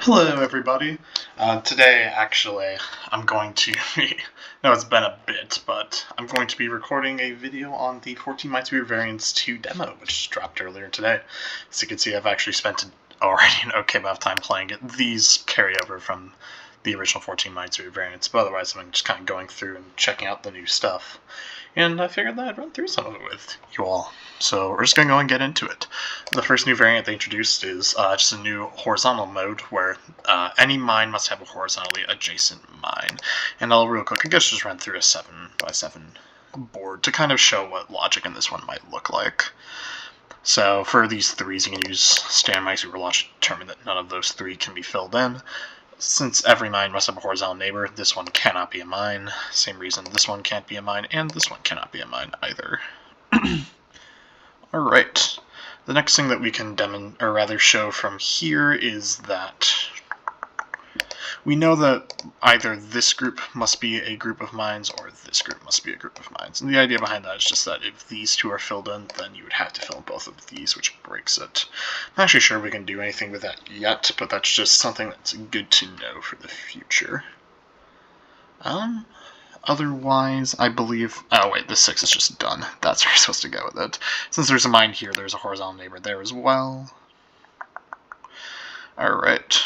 Hello everybody. Today actually I'm going to be, no it's been a bit, but I'm going to be recording a video on the 14 Minesweeper Variants 2 demo, which dropped earlier today. As you can see, I've actually spent already an okay amount of time playing it. These carry over from the original 14 Minesweeper Variants, but otherwise I'm just kind of going through and checking out the new stuff. And I figured that I'd run through some of it with you all. So we're just going to go and get into it. The first new variant they introduced is just a new horizontal mode where any mine must have a horizontally adjacent mine. And I'll real quick, I guess just run through a 7x7 board to kind of show what logic in this one might look like. So for these threes, you can use standard Minesweeper logic to determine that none of those three can be filled in. Since every mine must have a horizontal neighbor, this one cannot be a mine. Same reason this one can't be a mine, and this one cannot be a mine either. Alright, the next thing that we can show from here is that we know that either this group must be a group of mines or this group must be a group of mines. And the idea behind that is just that if these two are filled in, then you would have to fill in both of these, which breaks it. I'm not actually sure we can do anything with that yet, but that's just something that's good to know for the future. Otherwise, I believe... Oh, wait, this 6 is just done. That's where you're supposed to go with it. Since there's a mine here, there's a horizontal neighbor there as well. Alright.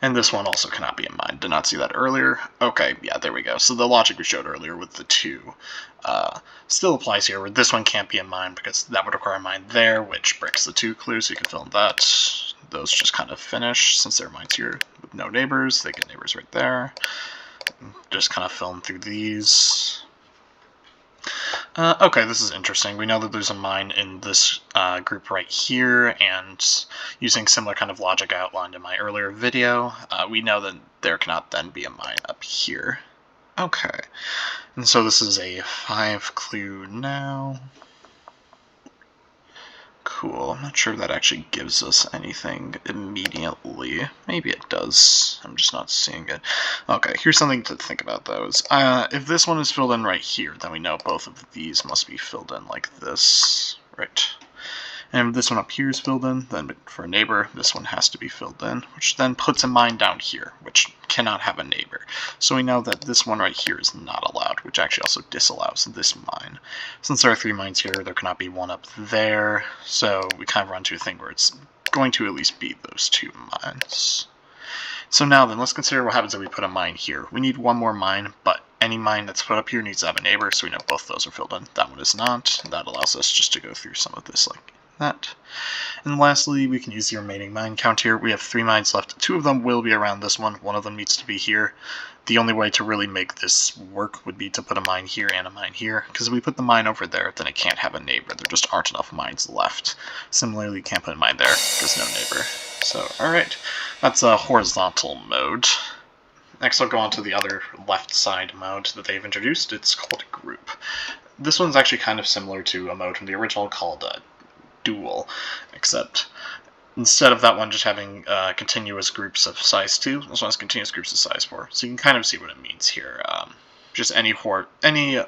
And this one also cannot be a mine. Did not see that earlier. Okay, yeah, there we go. So the logic we showed earlier with the 2 still applies here, where this one can't be a mine because that would require a mine there, which breaks the 2 clue, so you can fill in that. Those just kind of finish. Since there are mines here with no neighbors, they get neighbors right there. Just kind of fill in through these. Okay, this is interesting. We know that there's a mine in this group right here, and using similar kind of logic I outlined in my earlier video, we know that there cannot then be a mine up here. Okay, and so this is a 5 clue now. Cool, I'm not sure if that actually gives us anything immediately. Maybe it does, I'm just not seeing it. Okay, here's something to think about though. If this one is filled in right here, then we know both of these must be filled in like this. Right. And if this one up here is filled in, then for a neighbor, this one has to be filled in, which then puts a mine down here, which cannot have a neighbor. So we know that this one right here is not allowed, which actually also disallows this mine. Since there are 3 mines here, there cannot be one up there, so we kind of run into a thing where it's going to at least be those 2 mines. So now then, let's consider what happens if we put a mine here. We need one more mine, but any mine that's put up here needs to have a neighbor, so we know both those are filled in. That one is not. That allows us just to go through some of this like that. And lastly, we can use the remaining mine count here. We have 3 mines left. 2 of them will be around this one. One of them needs to be here. The only way to really make this work would be to put a mine here and a mine here, because if we put the mine over there, then it can't have a neighbor. There just aren't enough mines left. Similarly, you can't put a mine there, because no neighbor. So, alright, that's a horizontal mode. Next, I'll go on to the other left side mode that they've introduced. It's called group. This one's actually kind of similar to a mode from the original called dual, except instead of that one just having continuous groups of size 2, this one has continuous groups of size 4. So you can kind of see what it means here. Just any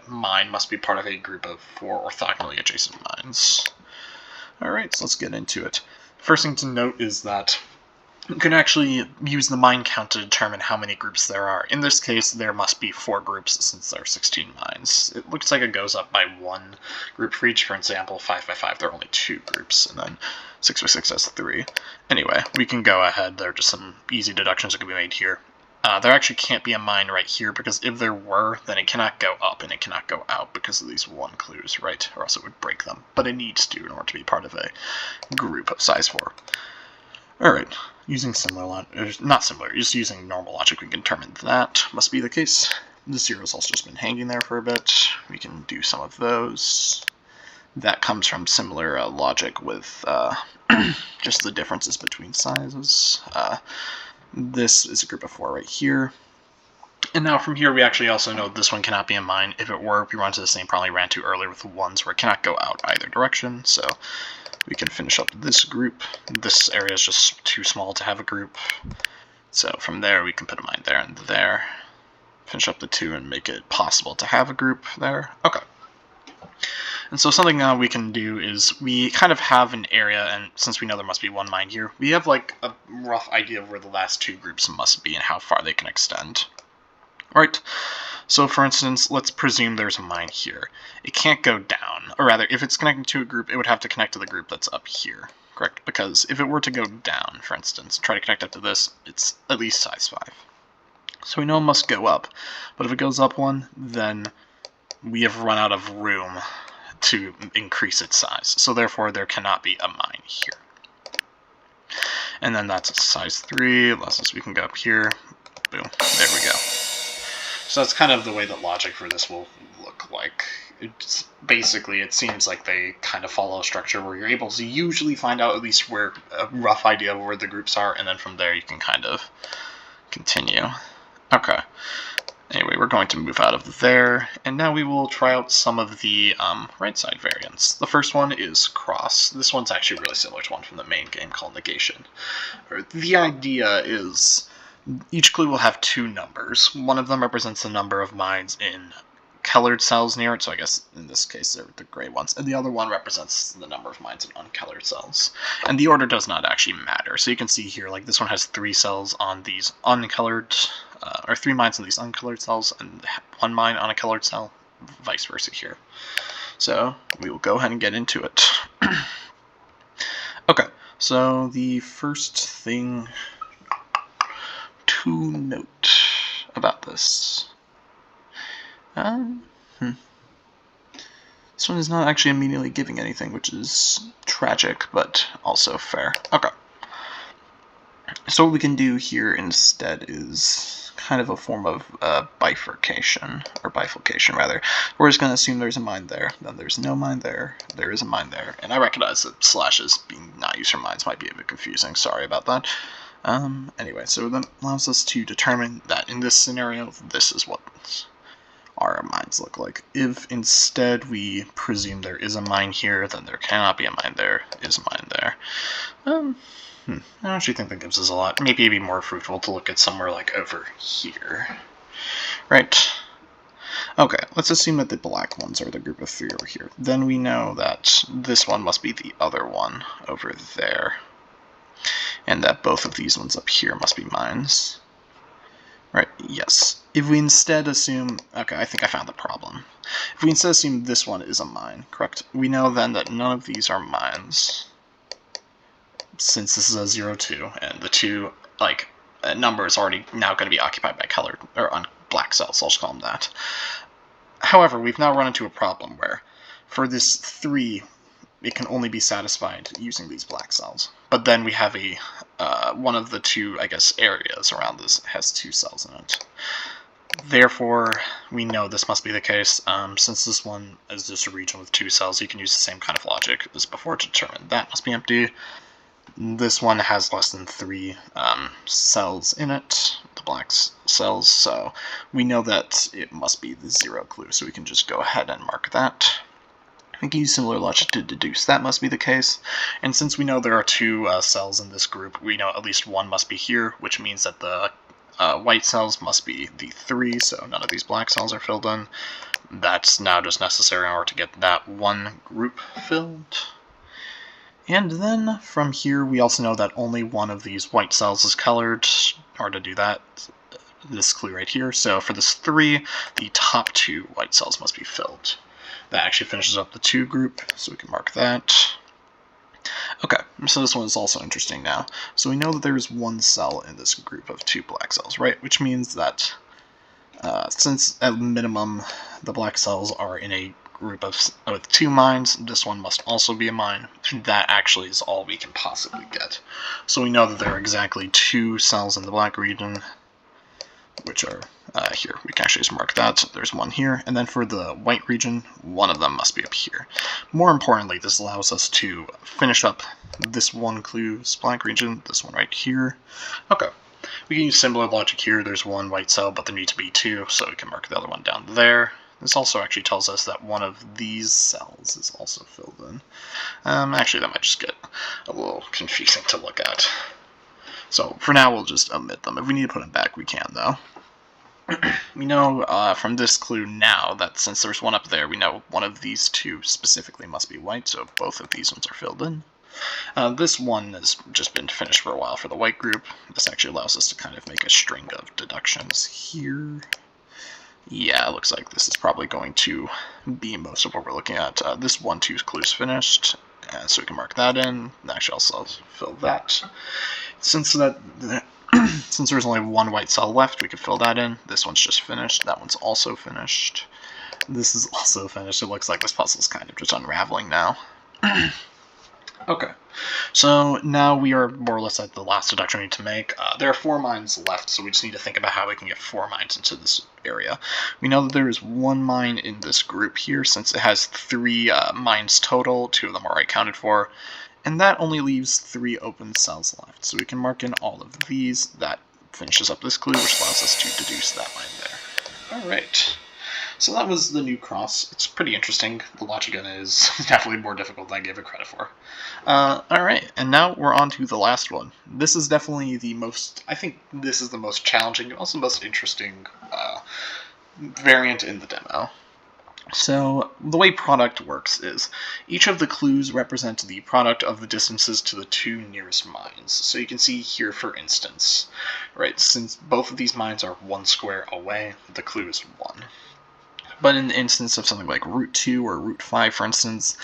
mine must be part of a group of 4 orthogonally adjacent mines. Alright, so let's get into it. First thing to note is that you can actually use the mine count to determine how many groups there are. In this case, there must be 4 groups since there are 16 mines. It looks like it goes up by 1 group for each. For example, 5x5, there are only 2 groups, and then 6x6 has 3. Anyway, we can go ahead. There are just some easy deductions that can be made here. There actually can't be a mine right here, because if there were, then it cannot go up and it cannot go out because of these 1 clues, right? Or else it would break them. But it needs to in order to be part of a group of size 4. Alright, using just using normal logic, we can determine that must be the case. The 0's also just been hanging there for a bit. We can do some of those. That comes from similar logic with just the differences between sizes. This is a group of 4 right here. And now from here, we actually also know this one cannot be a mine. If it were, we run into the same problem we ran to earlier with the 1s, where it cannot go out either direction. So we can finish up this group. This area is just too small to have a group. So from there, we can put a mine there and there. Finish up the 2 and make it possible to have a group there. Okay. And so something now we can do is we kind of have an area, and since we know there must be one mine here, we have like a rough idea of where the last two groups must be and how far they can extend. Right? So for instance, let's presume there's a mine here. It can't go down, or rather, if it's connecting to a group, it would have to connect to the group that's up here, correct? Because if it were to go down, for instance, try to connect up to this, it's at least size 5. So we know it must go up, but if it goes up one, then we have run out of room to increase its size. So therefore, there cannot be a mine here. And then that's a size 3, unless we can go up here. Boom, there we go. So that's kind of the way that logic for this will look like. It's basically, it seems like they kind of follow a structure where you're able to usually find out at least where a rough idea of where the groups are, and then from there you can kind of continue. Okay. Anyway, we're going to move out of there, and now we will try out some of the right side variants. The first one is cross. This one's actually really similar to one from the main game called negation. The idea is each clue will have 2 numbers. One of them represents the number of mines in colored cells near it, so I guess in this case they're the gray ones, and the other one represents the number of mines in uncolored cells. And the order does not actually matter. So you can see here, like this one has 3 cells on these uncolored, or 3 mines in these uncolored cells, and 1 mine on a colored cell, vice versa here. So we will go ahead and get into it. Okay, so the first thing to note about this. This one is not actually immediately giving anything, which is tragic, but also fair. Okay. So what we can do here instead is kind of a form of bifurcation, or bifurcation rather. We're just going to assume there's a mine there, then there's no mine there, there is a mine there, and I recognize that slashes being not used for mines might be a bit confusing, sorry about that. Anyway, so that allows us to determine that in this scenario, this is what our mines look like. If instead we presume there is a mine here, then there cannot be a mine there, is a mine there. I actually think that gives us a lot. Maybe it'd be more fruitful to look at somewhere like over here. Right. Okay, let's assume that the black ones are the group of 3 over here. Then we know that this one must be the other one over there. And that both of these ones up here must be mines. Right, yes. If we instead assume... Okay, I think I found the problem. If we instead assume this one is a mine, correct? We know then that none of these are mines, since this is a 0, 2, and the 2, number is already now going to be occupied by colored, or on black cells, so I'll just call them that. However, we've now run into a problem where, for this 3, it can only be satisfied using these black cells. But then we have a one of the 2, I guess, areas around this has 2 cells in it. Therefore, we know this must be the case. Since this one is just a region with 2 cells, you can use the same kind of logic as before to determine that must be empty. This one has less than 3 cells in it, the black cells, so we know that it must be the 0 clue, so we can just go ahead and mark that. We can use similar logic to deduce that must be the case, and since we know there are 2 cells in this group, we know at least 1 must be here, which means that the white cells must be the 3, so none of these black cells are filled in. That's now just necessary in order to get that 1 group filled. And then from here we also know that only 1 of these white cells is colored, in order to do that, this clue right here. So for this 3, the top 2 white cells must be filled. That actually finishes up the 2 group, so we can mark that. Okay, so this one is also interesting now. So we know that there is 1 cell in this group of 2 black cells, right? Which means that since at minimum the black cells are in a group with 2 mines, this one must also be a mine. That actually is all we can possibly get. So we know that there are exactly 2 cells in the black region, which are here. We can actually just mark that, so there's 1 here. And then for the white region, 1 of them must be up here. More importantly, this allows us to finish up this 1 clue's black region, this one right here. Okay, we can use similar logic here. There's 1 white cell, but there need to be 2, so we can mark the other one down there. This also actually tells us that 1 of these cells is also filled in. Actually, that might just get a little confusing to look at. So for now, we'll just omit them. If we need to put them back, we can, though. We know from this clue now that since there's one up there, we know one of these two specifically must be white, so both of these ones are filled in. This one has just been finished for a while for the white group. This actually allows us to kind of make a string of deductions here. Yeah, it looks like this is probably going to be most of what we're looking at. This 1-2 clue is finished, so we can mark that in. Actually, I'll fill that. Since since there's only one white cell left, we could fill that in. This one's just finished. That one's also finished. This is also finished. It looks like this puzzle's kind of just unraveling now. Okay, so now we are more or less at the last deduction we need to make. There are 4 mines left, so we just need to think about how we can get 4 mines into this area. We know that there is 1 mine in this group here, since it has 3 mines total. 2 of them are already accounted for, and that only leaves 3 open cells left. So we can mark in all of these. That finishes up this clue, which allows us to deduce that mine there. Alright. So that was the new cross. It's pretty interesting. The logic in it is definitely more difficult than I gave it credit for. Alright, and now we're on to the last one. This is definitely the most, I think this is the most challenging and also the most interesting variant in the demo. So the way product works is each of the clues represent the product of the distances to the 2 nearest mines. So you can see here, for instance, right, since both of these mines are 1 square away, the clue is 1. But in the instance of something like root 2 or root 5, for instance,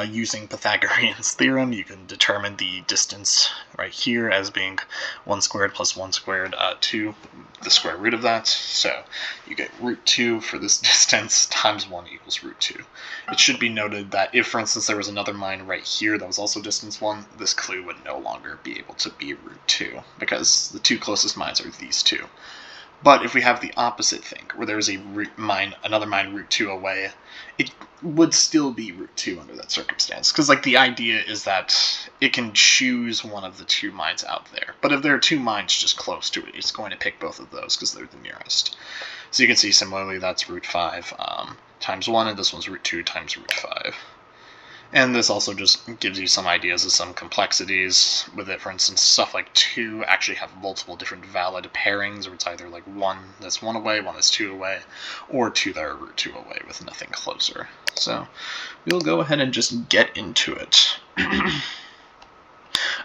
using Pythagorean's theorem, you can determine the distance right here as being 1 squared plus 1 squared, 2, the square root of that. So you get root 2 for this distance times 1 equals root 2. It should be noted that if, for instance, there was another mine right here that was also distance 1, this clue would no longer be able to be root 2, because the 2 closest mines are these 2. But if we have the opposite thing, where there's a another mine root 2 away, it would still be root 2 under that circumstance. Because like the idea is that it can choose one of the 2 mines out there. But if there are 2 mines just close to it, it's going to pick both of those because they're the nearest. So you can see similarly that's root 5 times 1, and this one's root 2 times root 5. And this also just gives you some ideas of some complexities with it. For instance, stuff like 2 actually have multiple different valid pairings, where it's either like 1 that's 1 away, 1 that's 2 away, or 2 that are root 2 away with nothing closer. So we'll go ahead and just get into it.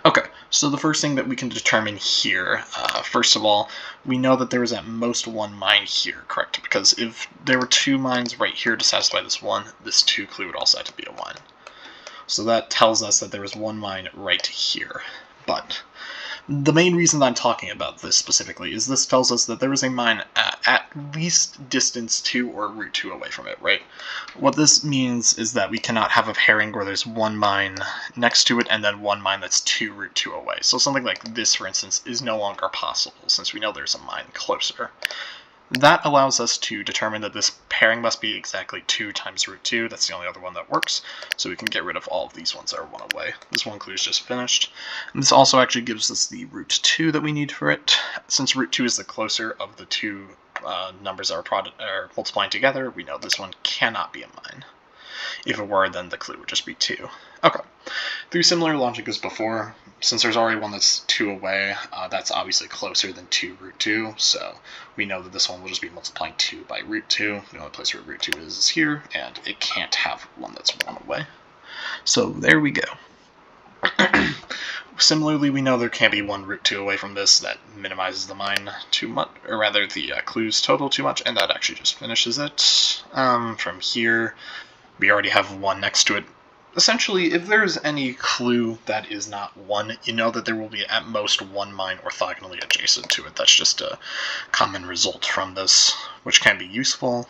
Okay, so the first thing that we can determine here, first of all, we know that there is at most 1 mine here, correct? Because if there were 2 mines right here to satisfy this 1, this 2 clue would also have to be a 1. So that tells us that there is 1 mine right here. But the main reason that I'm talking about this specifically is this tells us that there is a mine at least distance 2 or root 2 away from it, right? What this means is that we cannot have a pairing where there's 1 mine next to it and then 1 mine that's 2 root 2 away. So something like this, for instance, is no longer possible since we know there's a mine closer. That allows us to determine that this pairing must be exactly 2 times root 2. That's the only other one that works, so we can get rid of all of these ones that are 1 away. This 1 clue is just finished. And this also actually gives us the root 2 that we need for it. Since root 2 is the closer of the 2 numbers that are multiplying together, we know this one cannot be a mine. If it were, then the clue would just be 2. Okay. Through similar logic as before, since there's already one that's 2 away, that's obviously closer than 2 root 2, so we know that this one will just be multiplying 2 by root 2. The only place where root 2 is here, and it can't have one that's 1 away. So there we go. Similarly, we know there can't be 1 root 2 away from this. That minimizes the mine too much, or rather the clues total too much, and that actually just finishes it. From here, we already have 1 next to it. Essentially, if there's any clue that is not 1, you know that there will be at most 1 mine orthogonally adjacent to it. That's just a common result from this, which can be useful.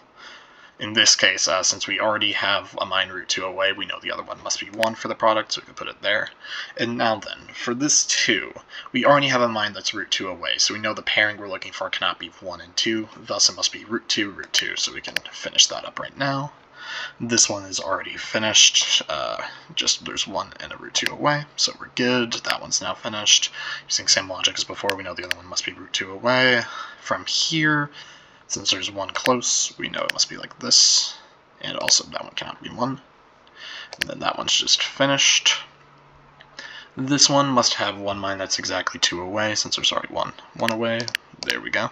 In this case, since we already have a mine root 2 away, we know the other one must be 1 for the product, so we can put it there. And now then, for this 2, we already have a mine that's root 2 away, so we know the pairing we're looking for cannot be 1 and 2, thus it must be root 2, so we can finish that up right now. This one is already finished, just there's 1 and a root 2 away, so we're good. That one's now finished. Using same logic as before, we know the other one must be root 2 away. From here, since there's 1 close, we know it must be like this, and also that one cannot be 1. And then that one's just finished. This one must have 1 mine that's exactly 2 away, since there's already 1 away. There we go.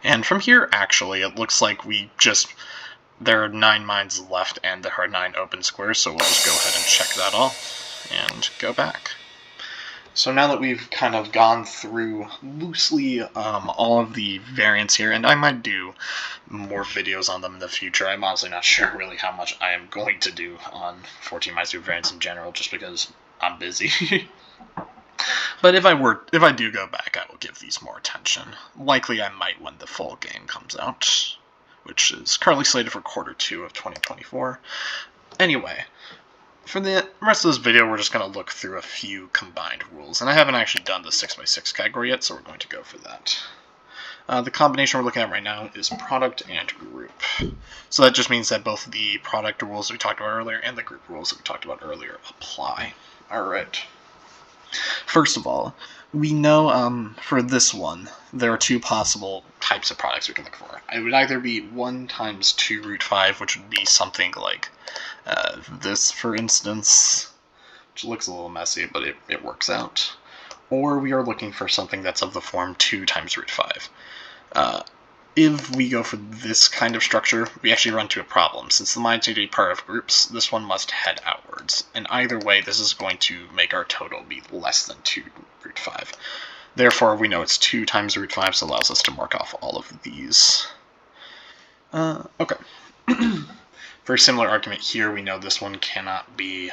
And from here, actually, it looks like there are 9 mines left and there are 9 open squares, so we'll just go ahead and check that off and go back. So now that we've kind of gone through loosely all of the variants here, and I might do more videos on them in the future. I'm honestly not sure really how much I am going to do on 14 Minesweeper variants in general, just because I'm busy. But if I do go back, I will give these more attention. Likely I might when the full game comes out, which is currently slated for Q2 of 2024. Anyway, for the rest of this video, we're just going to look through a few combined rules, and I haven't actually done the 6x6 category yet, so we're going to go for that. The combination we're looking at right now is product and group. So that just means that both the product rules we talked about earlier and the group rules that we talked about earlier apply. Alright. First of all, we know for this one, there are 2 possible types of products we can look for. It would either be 1 times 2 root 5, which would be something like this, for instance, which looks a little messy, but it works out. Or we are looking for something that's of the form 2 times root 5. If we go for this kind of structure, we actually run into a problem. Since the mines need to be part of groups, this one must head outwards. And either way, this is going to make our total be less than 2 root 5. Therefore, we know it's 2 times root 5, so it allows us to mark off all of these. Okay. For a similar argument here, we know this one cannot be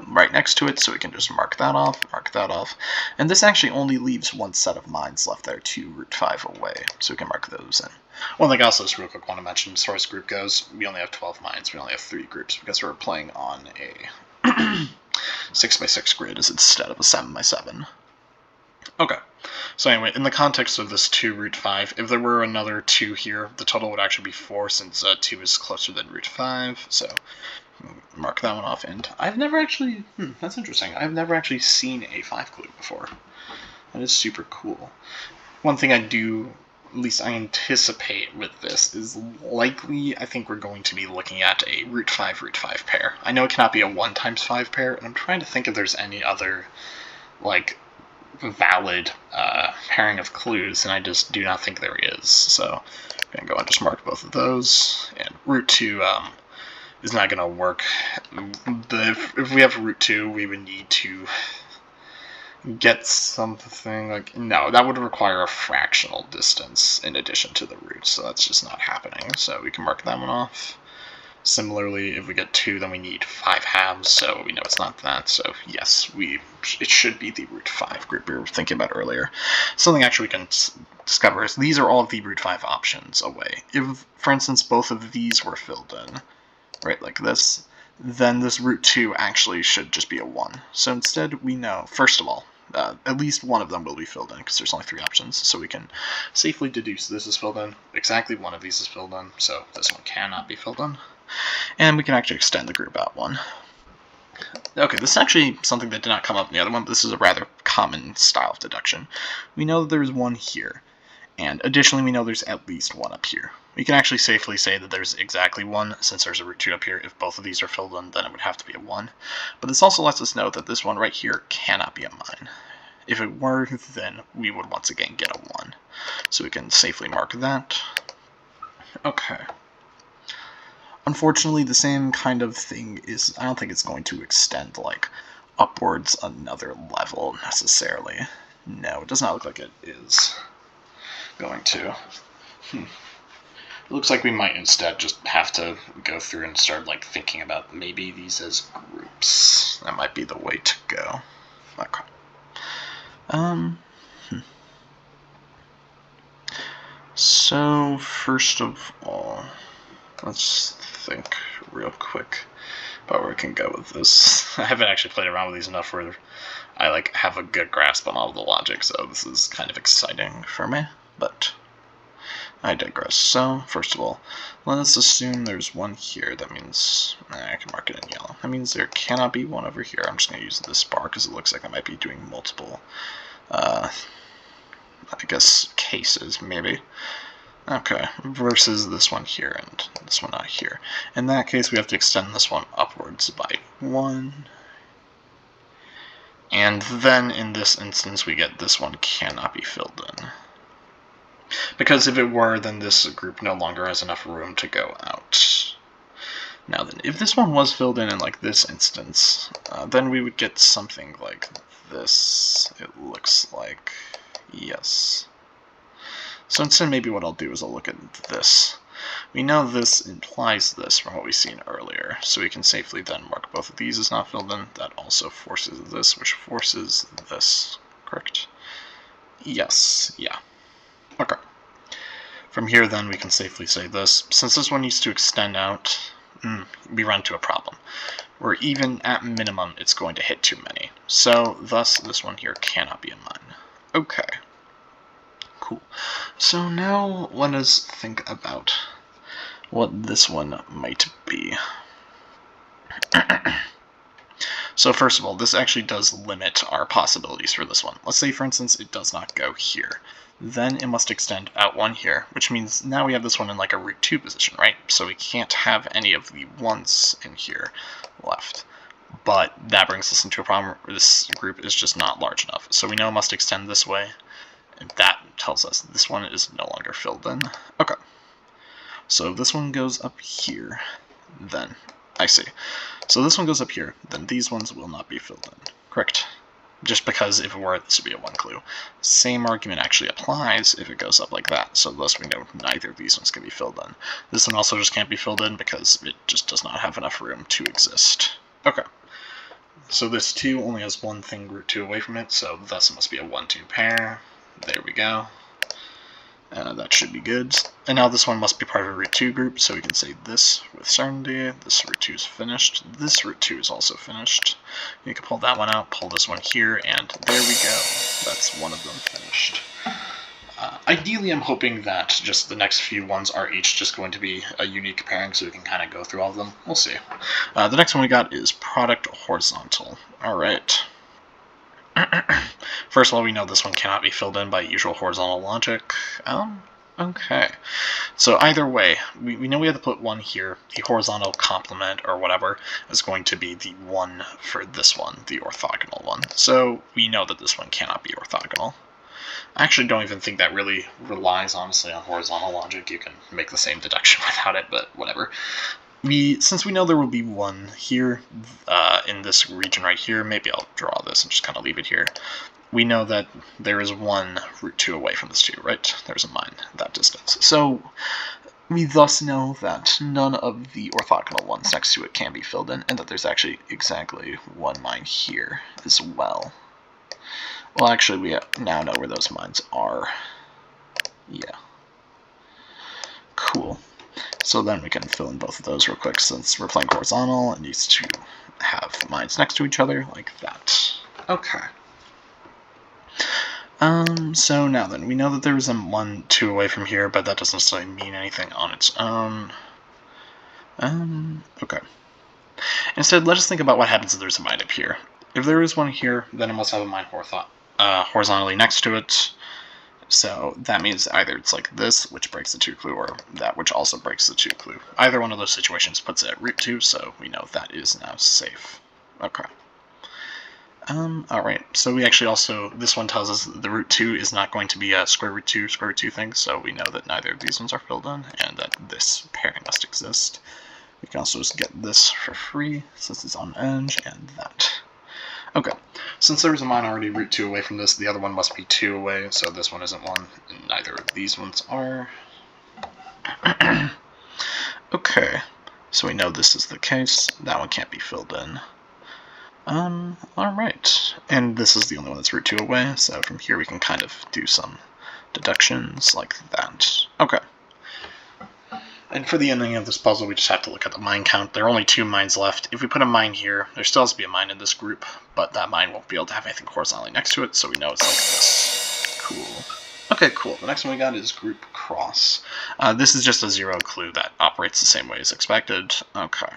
right next to it, so we can just mark that off, and this actually only leaves 1 set of mines left there, 2 root 5 away, so we can mark those in. One thing I also just real quick want to mention, as far as group goes, we only have 12 mines, we only have 3 groups, because we're playing on a 6x6 grid instead of a 7x7. Okay, so anyway, in the context of this 2 root 5, if there were another 2 here, the total would actually be 4, since 2 is closer than root 5, so mark that one off. And I've never actually, that's interesting, I've never actually seen a 5 clue before. That is super cool. One thing I do, at least I anticipate with this, is likely I think we're going to be looking at a root 5 pair. I know it cannot be a 1 times 5 pair, and I'm trying to think if there's any other, like, valid pairing of clues, and I just do not think there is. So I'm going to go and just mark both of those, and root 2 is not going to work. If we have root 2, we would need to get something like, no, that would require a fractional distance in addition to the root, so that's just not happening, so we can mark that one off. Similarly, if we get 2, then we need 5 halves, so we know it's not that, so yes, it should be the root 5 group we were thinking about earlier. Something actually we can discover is these are all of the root 5 options away. If, for instance, both of these were filled in, right, like this, then this root 2 actually should just be a 1. So instead, we know, first of all, at least one of them will be filled in, because there's only 3 options, so we can safely deduce this is filled in, exactly one of these is filled in, so this one cannot be filled in. And we can actually extend the group out 1. Okay, this is actually something that did not come up in the other one, but this is a rather common style of deduction. We know that there's 1 here, and additionally we know there's at least 1 up here. We can actually safely say that there's exactly 1, since there's a root 2 up here. If both of these are filled in, then it would have to be a 1. But this also lets us know that this one right here cannot be a mine. If it were, then we would once again get a 1. So we can safely mark that. Okay. Unfortunately, the same kind of thing is, I don't think it's going to extend, like, upwards another level, necessarily. No, it does not look like it is going to. It looks like we might instead just have to go through and start, like, thinking about maybe these as groups. That might be the way to go. Okay. So, first of all, let's think real quick about where we can go with this. I haven't actually played around with these enough where I like have a good grasp on all of the logic, so this is kind of exciting for me, but I digress. So, first of all, let's assume there's 1 here. That means, I can mark it in yellow. That means there cannot be 1 over here. I'm just going to use this bar because it looks like I might be doing multiple, I guess, cases, maybe. Okay, versus this one here and this one out here. In that case, we have to extend this one upwards by 1. And then in this instance, we get this one cannot be filled in. Because if it were, then this group no longer has enough room to go out. Now then, if this one was filled in like this instance, then we would get something like this, it looks like. Yes. So instead, maybe what I'll do is I'll look at this. We know this implies this from what we've seen earlier, so we can safely then mark both of these as not filled in. That also forces this, which forces this, correct? Yes, yeah. Okay. From here then we can safely say this. Since this one needs to extend out, we run into a problem. Where even at minimum it's going to hit too many. So thus this one here cannot be a mine. Okay. Cool. So now let us think about what this one might be. So first of all, this actually does limit our possibilities for this one. Let's say, for instance, it does not go here. Then it must extend out one here, which means now we have this one in like a root 2 position, right? So we can't have any of the 1s in here left. But that brings us into a problem where this group is just not large enough. So we know it must extend this way, and that tells us this one is no longer filled in. Okay. So if this one goes up here, then I see. So this one goes up here, then these ones will not be filled in. Correct. Just because if it were, this would be a 1 clue. Same argument actually applies if it goes up like that, so thus we know neither of these ones can be filled in. This one also just can't be filled in because it just does not have enough room to exist. Okay. So this 2 only has one thing root 2 away from it, so thus it must be a 1-2 pair. There we go. That should be good. And now this one must be part of a root 2 group, so we can say this with certainty. This root 2 is finished. This root 2 is also finished. You can pull that one out, pull this one here, and there we go. That's one of them finished. Ideally, I'm hoping that just the next few ones are each just going to be a unique pairing, so we can kind of go through all of them. We'll see. The next one we got is product horizontal. All right. First of all, we know this one cannot be filled in by usual horizontal logic. Okay. So either way, we know we have to put 1 here. The horizontal complement, or whatever, is going to be the 1 for this one, the orthogonal one. So we know that this one cannot be orthogonal. I actually don't even think that really relies, honestly, on horizontal logic. You can make the same deduction without it, but whatever. Since we know there will be 1 here in this region right here, maybe I'll draw this and just kind of leave it here. We know that there is 1 root 2 away from this 2, right? There's a mine that distance. So we thus know that none of the orthogonal ones next to it can be filled in, and that there's actually exactly 1 mine here as well. Well, actually, we now know where those mines are. Yeah. Cool. So then we can fill in both of those real quick. Since we're playing horizontal, it needs to have mines next to each other like that. Okay. So now then, we know that there is a 1, 2 away from here, but that doesn't necessarily mean anything on its own. Okay. Instead, let us think about what happens if there's a mine up here. If there is one here, then it must have a mine horizontally next to it. So that means either it's like this, which breaks the 2 clue, or that, which also breaks the 2 clue. Either one of those situations puts it at root 2, so we know that is now safe. Okay. Alright, so we actually also, this one tells us that the root 2 is not going to be a square root 2 thing, so we know that neither of these ones are filled in, and that this pairing must exist. We can also just get this for free, since it's on edge, and that. Okay, since there's a mine already root 2 away from this, the other one must be 2 away, so this one isn't 1, and neither of these ones are. Okay, so we know this is the case, that one can't be filled in. Alright, and this is the only one that's root 2 away, so from here we can kind of do some deductions like that. Okay. And for the ending of this puzzle, we just have to look at the mine count. There are only 2 mines left. If we put a mine here, there still has to be a mine in this group, but that mine won't be able to have anything horizontally next to it, so we know it's like this. Cool. Okay, cool. The next one we got is group cross. This is just a 0 clue that operates the same way as expected. Okay.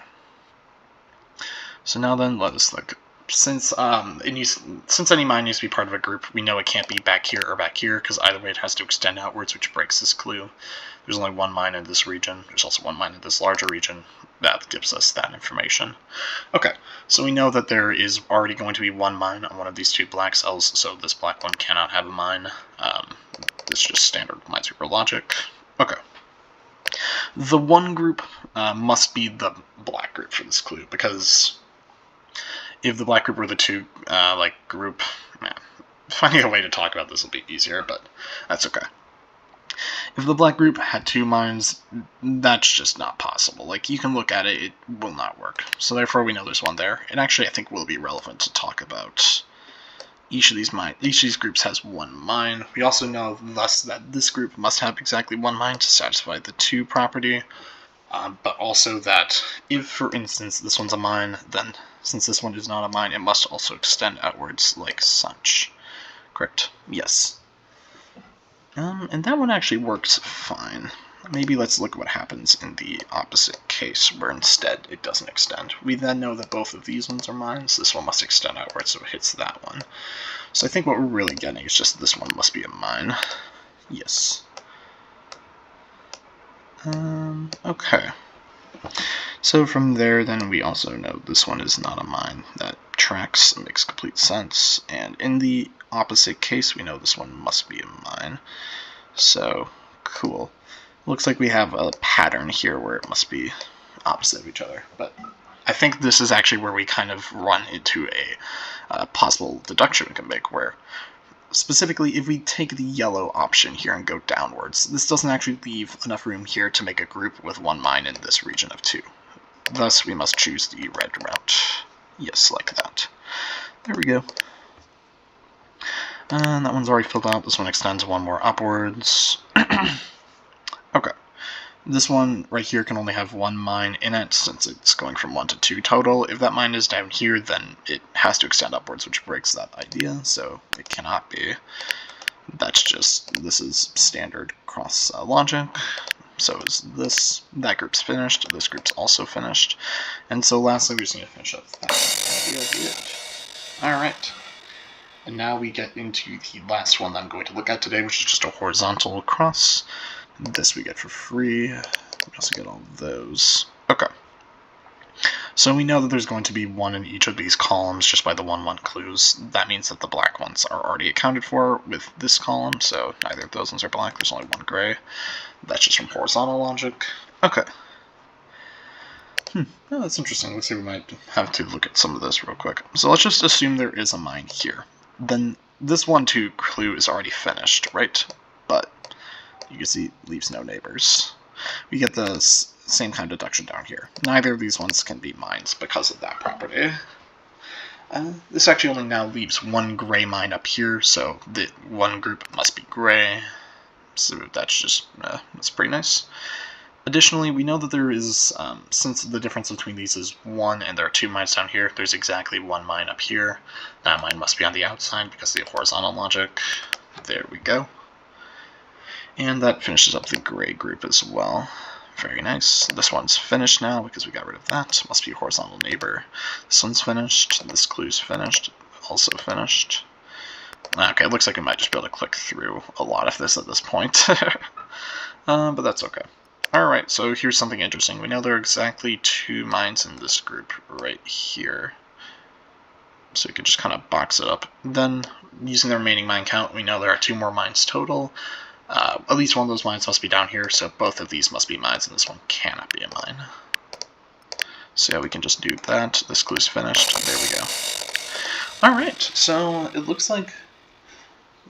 So now then, let us look since since any mine needs to be part of a group, we know it can't be back here or back here, because either way it has to extend outwards, which breaks this clue. There's only one mine in this region. There's also one mine in this larger region. That gives us that information. Okay, so we know that there is already going to be one mine on one of these two black cells, so this black one cannot have a mine. This is just standard minesweeper logic. Okay. The one group must be the black group for this clue, because if the black group were the two, group, finding a way to talk about this will be easier, but that's okay. If the black group had two mines, that's just not possible. Like, you can look at it, it will not work. So therefore we know there's one there. And actually I think will be relevant to talk about each of these mines. Each of these groups has one mine. We also know thus that this group must have exactly one mine to satisfy the two property. But also that if, for instance, this one's a mine, then since this one is not a mine, it must also extend outwards like such. Correct? Yes. And that one actually works fine. Maybe let's look at what happens in the opposite case, where instead it doesn't extend. We then know that both of these ones are mines. This one must extend outwards, so it hits that one. So I think what we're really getting is just this one must be a mine. Yes. Okay. So from there, then, we also know this one is not a mine. That tracks and makes complete sense. And in the opposite case, we know this one must be a mine. So, cool. Looks like we have a pattern here where it must be opposite of each other. But I think this is actually where we kind of run into a possible deduction we can make, where specifically, if we take the yellow option here and go downwards, this doesn't actually leave enough room here to make a group with one mine in this region of 2. Thus, we must choose the red route. Yes, like that. There we go. And that one's already filled out. This one extends one more upwards. Okay. This one right here can only have one mine in it, since it's going from 1 to 2 total. If that mine is down here, then it has to extend upwards, which breaks that idea, so it cannot be. That's just, this is standard cross logic. So is this. That group's finished. This group's also finished. And so lastly, we just need to finish up that. Alright. And now we get into the last one that I'm going to look at today, which is just a horizontal cross. This we get for free. We also get all of those. Okay. So we know that there's going to be one in each of these columns just by the 1-1 clues. That means that the black ones are already accounted for with this column, so neither of those ones are black. There's only one gray. That's just from horizontal logic. Okay. Oh, that's interesting. Let's see, we might have to look at some of this real quick. So let's just assume there is a mine here. Then this 1-2 clue is already finished, right? But you can see it leaves no neighbors. We get the same kind of deduction down here. Neither of these ones can be mines because of that property. This actually only now leaves one gray mine up here, so the one group must be gray. So that's just, that's pretty nice. Additionally, we know that there is, since the difference between these is 1 and there are 2 mines down here, there's exactly one mine up here. That mine must be on the outside because of the horizontal logic. There we go. And that finishes up the gray group as well. Very nice. This one's finished now because we got rid of that. Must be a horizontal neighbor. This one's finished. This clue's finished. Also finished. Okay, it looks like we might just be able to click through a lot of this at this point. But that's okay. Alright, so here's something interesting. We know there are exactly 2 mines in this group right here. So you can just kind of box it up. Then, using the remaining mine count, we know there are 2 more mines total. At least one of those mines must be down here, so both of these must be mines, and this one cannot be a mine. So yeah, we can just do that. This clue's finished. There we go. Alright, so it looks like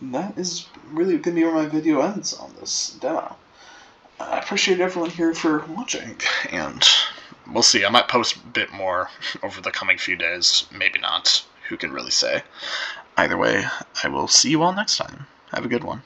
that is really going to be where my video ends on this demo. I appreciate everyone here for watching, and we'll see. I might post a bit more over the coming few days. Maybe not. Who can really say? Either way, I will see you all next time. Have a good one.